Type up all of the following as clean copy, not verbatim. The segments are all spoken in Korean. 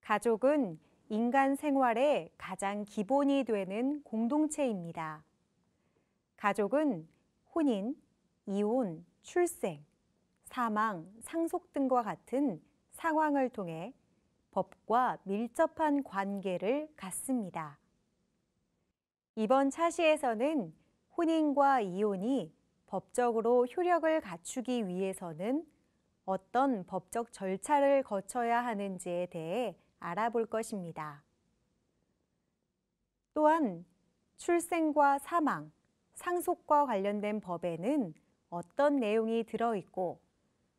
가족은 인간 생활의 가장 기본이 되는 공동체입니다. 가족은 혼인, 이혼, 출생, 사망, 상속 등과 같은 상황을 통해 법과 밀접한 관계를 갖습니다. 이번 차시에서는 혼인과 이혼이 법적으로 효력을 갖추기 위해서는 어떤 법적 절차를 거쳐야 하는지에 대해 알아볼 것입니다. 또한 출생과 사망, 상속과 관련된 법에는 어떤 내용이 들어있고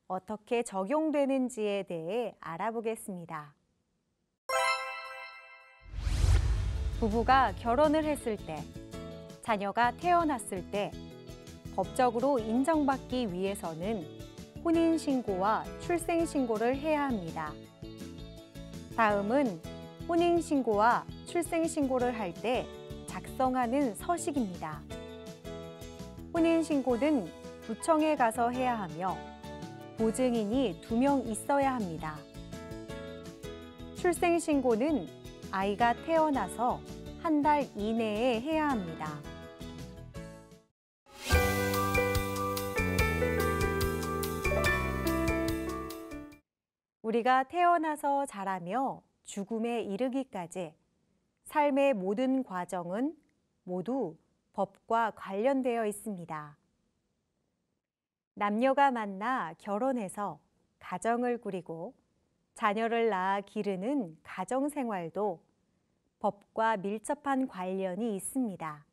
어떻게 적용되는지에 대해 알아보겠습니다. 부부가 결혼을 했을 때, 자녀가 태어났을 때 법적으로 인정받기 위해서는 혼인신고와 출생신고를 해야 합니다. 다음은 혼인신고와 출생신고를 할 때 작성하는 서식입니다. 혼인신고는 구청에 가서 해야 하며 보증인이 2명 있어야 합니다. 출생신고는 아이가 태어나서 1달 이내에 해야 합니다. 우리가 태어나서 자라며 죽음에 이르기까지 삶의 모든 과정은 모두 법과 관련되어 있습니다. 남녀가 만나 결혼해서 가정을 꾸리고 자녀를 낳아 기르는 가정생활도 법과 밀접한 관련이 있습니다.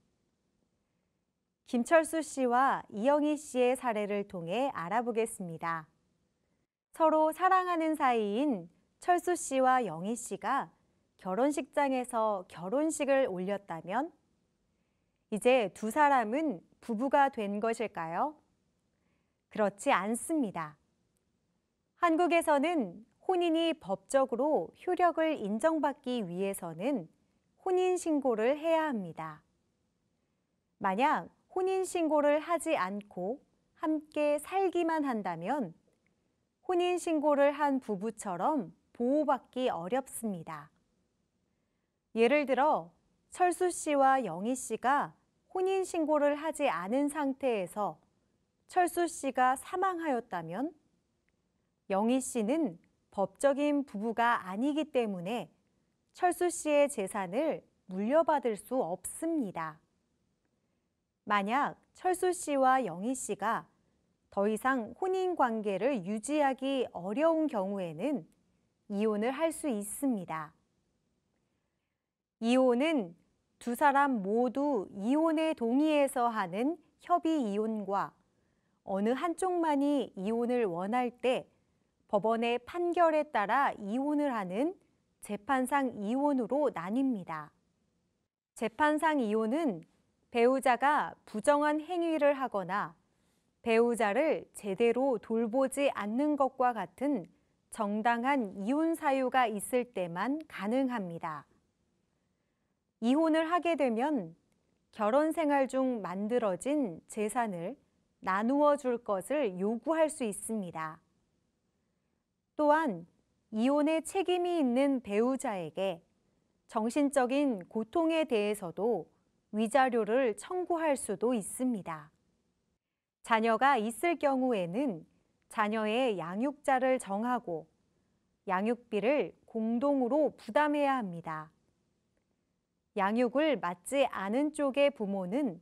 김철수 씨와 이영희 씨의 사례를 통해 알아보겠습니다. 서로 사랑하는 사이인 철수 씨와 영희 씨가 결혼식장에서 결혼식을 올렸다면 이제 두 사람은 부부가 된 것일까요? 그렇지 않습니다. 한국에서는 혼인이 법적으로 효력을 인정받기 위해서는 혼인신고를 해야 합니다. 만약 혼인신고를 하지 않고 함께 살기만 한다면 혼인신고를 한 부부처럼 보호받기 어렵습니다. 예를 들어 철수 씨와 영희 씨가 혼인신고를 하지 않은 상태에서 철수 씨가 사망하였다면 영희 씨는 법적인 부부가 아니기 때문에 철수 씨의 재산을 물려받을 수 없습니다. 만약 철수 씨와 영희 씨가 더 이상 혼인 관계를 유지하기 어려운 경우에는 이혼을 할 수 있습니다. 이혼은 두 사람 모두 이혼에 동의해서 하는 협의 이혼과 어느 한쪽만이 이혼을 원할 때 법원의 판결에 따라 이혼을 하는 재판상 이혼으로 나뉩니다. 재판상 이혼은 배우자가 부정한 행위를 하거나 배우자를 제대로 돌보지 않는 것과 같은 정당한 이혼 사유가 있을 때만 가능합니다. 이혼을 하게 되면 결혼 생활 중 만들어진 재산을 나누어 줄 것을 요구할 수 있습니다. 또한 이혼의 책임이 있는 배우자에게 정신적인 고통에 대해서도 위자료를 청구할 수도 있습니다. 자녀가 있을 경우에는 자녀의 양육자를 정하고 양육비를 공동으로 부담해야 합니다. 양육을 맡지 않은 쪽의 부모는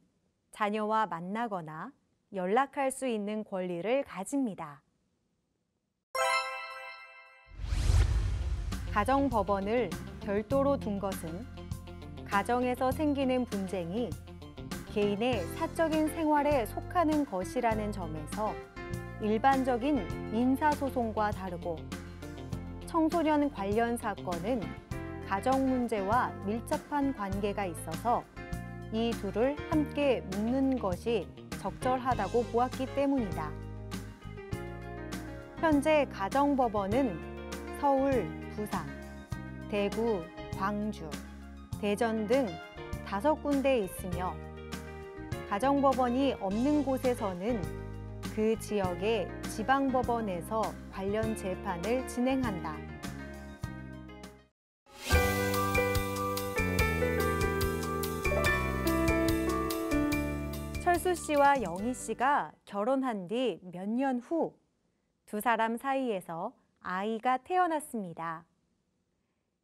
자녀와 만나거나 연락할 수 있는 권리를 가집니다. 가정법원을 별도로 둔 것은 가정에서 생기는 분쟁이 개인의 사적인 생활에 속하는 것이라는 점에서 일반적인 민사소송과 다르고 청소년 관련 사건은 가정 문제와 밀접한 관계가 있어서 이 둘을 함께 묶는 것이 적절하다고 보았기 때문이다. 현재 가정법원은 서울, 부산, 대구, 광주, 대전 등 5군데에 있으며 가정법원이 없는 곳에서는 그 지역의 지방법원에서 관련 재판을 진행한다. 씨와 영희 씨가 결혼한 뒤 몇 년 후 두 사람 사이에서 아이가 태어났습니다.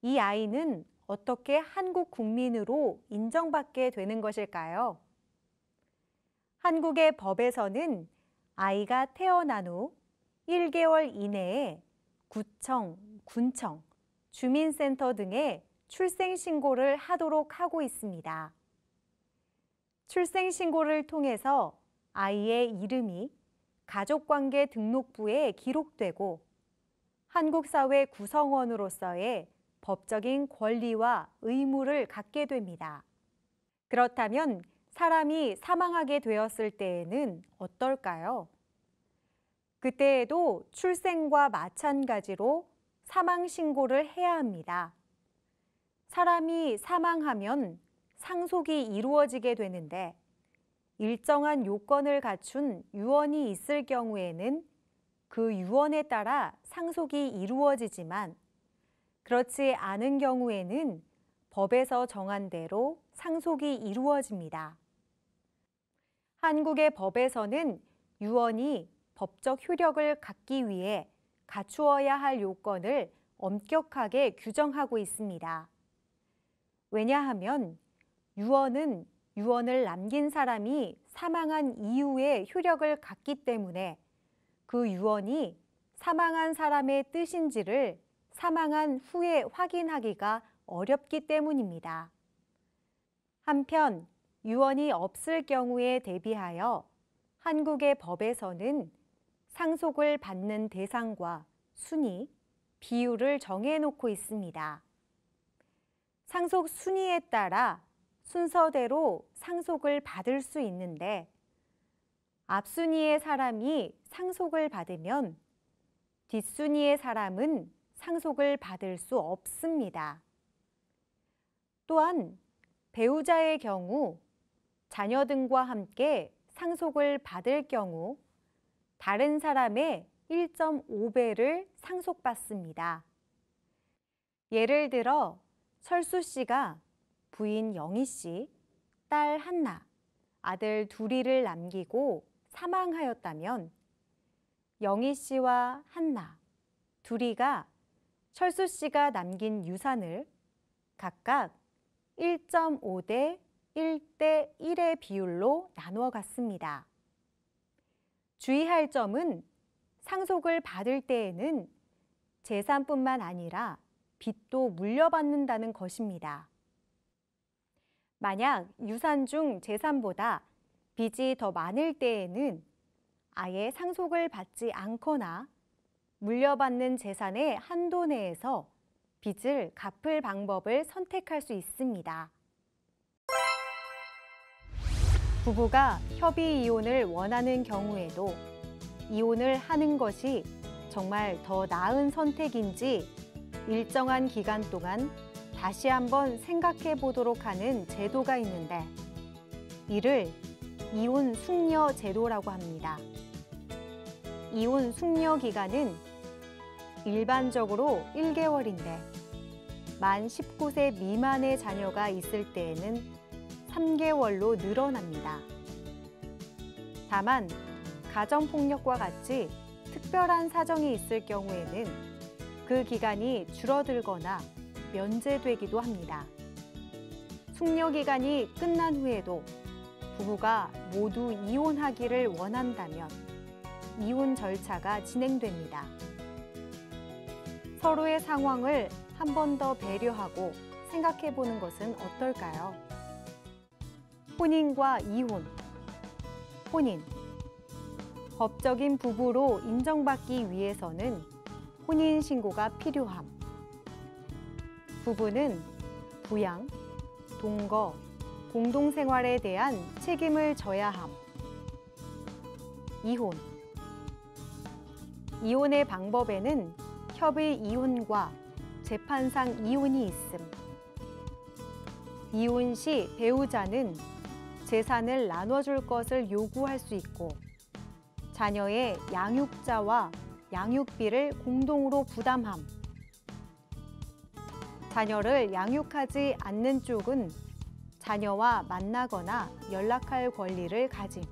이 아이는 어떻게 한국 국민으로 인정받게 되는 것일까요? 한국의 법에서는 아이가 태어난 후 1개월 이내에 구청, 군청, 주민센터 등에 출생신고를 하도록 하고 있습니다. 출생신고를 통해서 아이의 이름이 가족관계 등록부에 기록되고 한국 사회 구성원으로서의 법적인 권리와 의무를 갖게 됩니다. 그렇다면 사람이 사망하게 되었을 때에는 어떨까요? 그때에도 출생과 마찬가지로 사망신고를 해야 합니다. 사람이 사망하면 상속이 이루어지게 되는데 일정한 요건을 갖춘 유언이 있을 경우에는 그 유언에 따라 상속이 이루어지지만 그렇지 않은 경우에는 법에서 정한 대로 상속이 이루어집니다. 한국의 법에서는 유언이 법적 효력을 갖기 위해 갖추어야 할 요건을 엄격하게 규정하고 있습니다. 왜냐하면 유언은 유언을 남긴 사람이 사망한 이후에 효력을 갖기 때문에 그 유언이 사망한 사람의 뜻인지를 사망한 후에 확인하기가 어렵기 때문입니다. 한편 유언이 없을 경우에 대비하여 한국의 법에서는 상속을 받는 대상과 순위, 비율을 정해놓고 있습니다. 상속 순위에 따라 순서대로 상속을 받을 수 있는데 앞순위의 사람이 상속을 받으면 뒷순위의 사람은 상속을 받을 수 없습니다. 또한 배우자의 경우 자녀 등과 함께 상속을 받을 경우 다른 사람의 1.5배를 상속받습니다. 예를 들어 철수 씨가 부인 영희 씨, 딸 한나, 아들 둘이를 남기고 사망하였다면 영희 씨와 한나, 둘이가 철수 씨가 남긴 유산을 각각 1.5대 1대 1의 비율로 나누어 갔습니다. 주의할 점은 상속을 받을 때에는 재산뿐만 아니라 빚도 물려받는다는 것입니다. 만약 유산 중 재산보다 빚이 더 많을 때에는 아예 상속을 받지 않거나 물려받는 재산의 한도 내에서 빚을 갚을 방법을 선택할 수 있습니다. 부부가 협의 이혼을 원하는 경우에도 이혼을 하는 것이 정말 더 나은 선택인지 일정한 기간 동안 다시 한번 생각해 보도록 하는 제도가 있는데 이를 이혼 숙려 제도라고 합니다. 이혼 숙려 기간은 일반적으로 1개월인데 만 19세 미만의 자녀가 있을 때에는 3개월로 늘어납니다. 다만 가정폭력과 같이 특별한 사정이 있을 경우에는 그 기간이 줄어들거나 면제되기도 합니다. 숙려 기간이 끝난 후에도 부부가 모두 이혼하기를 원한다면 이혼 절차가 진행됩니다. 서로의 상황을 한 번 더 배려하고 생각해 보는 것은 어떨까요? 혼인과 이혼. 혼인. 법적인 부부로 인정받기 위해서는 혼인신고가 필요함. 부부는 부양, 동거, 공동생활에 대한 책임을 져야 함. 이혼. 이혼의 방법에는 협의 이혼과 재판상 이혼이 있음. 이혼 시 배우자는 재산을 나눠줄 것을 요구할 수 있고 자녀의 양육자와 양육비를 공동으로 부담함. 자녀를 양육하지 않는 쪽은 자녀와 만나거나 연락할 권리를 가짐.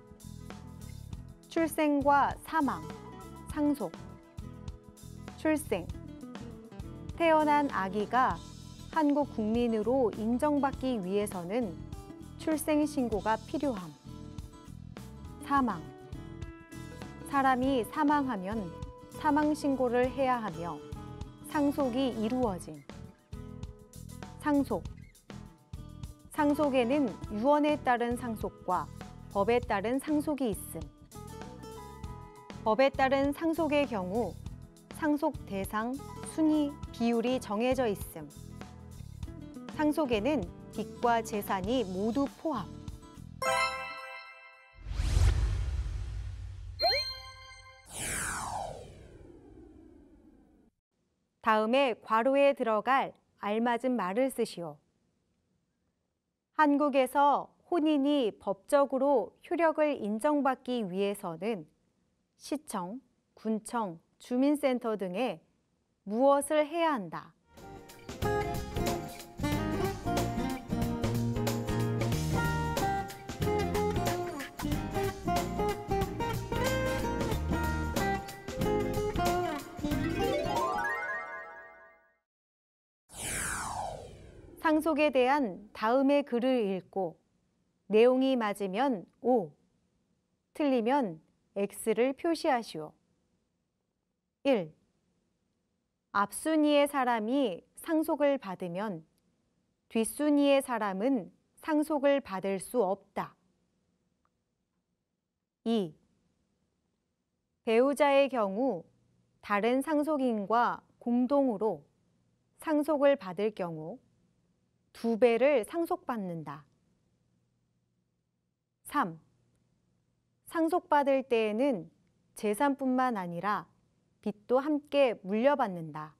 출생과 사망, 상속. 출생. 태어난 아기가 한국 국민으로 인정받기 위해서는 출생신고가 필요함. 사망. 사람이 사망하면 사망신고를 해야 하며 상속이 이루어짐. 상속. 상속에는 유언에 따른 상속과 법에 따른 상속이 있음. 법에 따른 상속의 경우 상속 대상, 순위, 비율이 정해져 있음. 상속에는 빚과 재산이 모두 포함. 다음에 괄호에 들어갈 알맞은 말을 쓰시오. 한국에서 혼인이 법적으로 효력을 인정받기 위해서는 시청, 군청, 주민센터 등에 무엇을 해야 한다. 상속에 대한 다음의 글을 읽고 내용이 맞으면 O, 틀리면 X를 표시하시오. 1. 앞순위의 사람이 상속을 받으면 뒷순위의 사람은 상속을 받을 수 없다. 2. 배우자의 경우 다른 상속인과 공동으로 상속을 받을 경우 2배를 상속받는다. 3. 상속받을 때에는 재산뿐만 아니라 빚도 함께 물려받는다.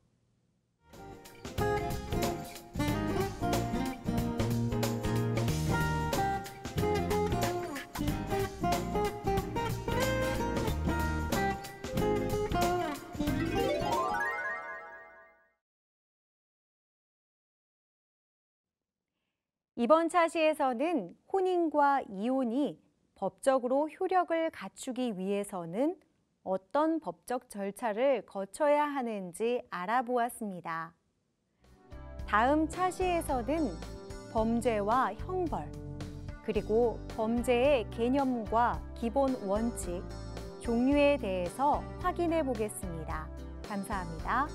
이번 차시에서는 혼인과 이혼이 법적으로 효력을 갖추기 위해서는 어떤 법적 절차를 거쳐야 하는지 알아보았습니다. 다음 차시에서는 범죄와 형벌, 그리고 범죄의 개념과 기본 원칙, 종류에 대해서 확인해 보겠습니다. 감사합니다.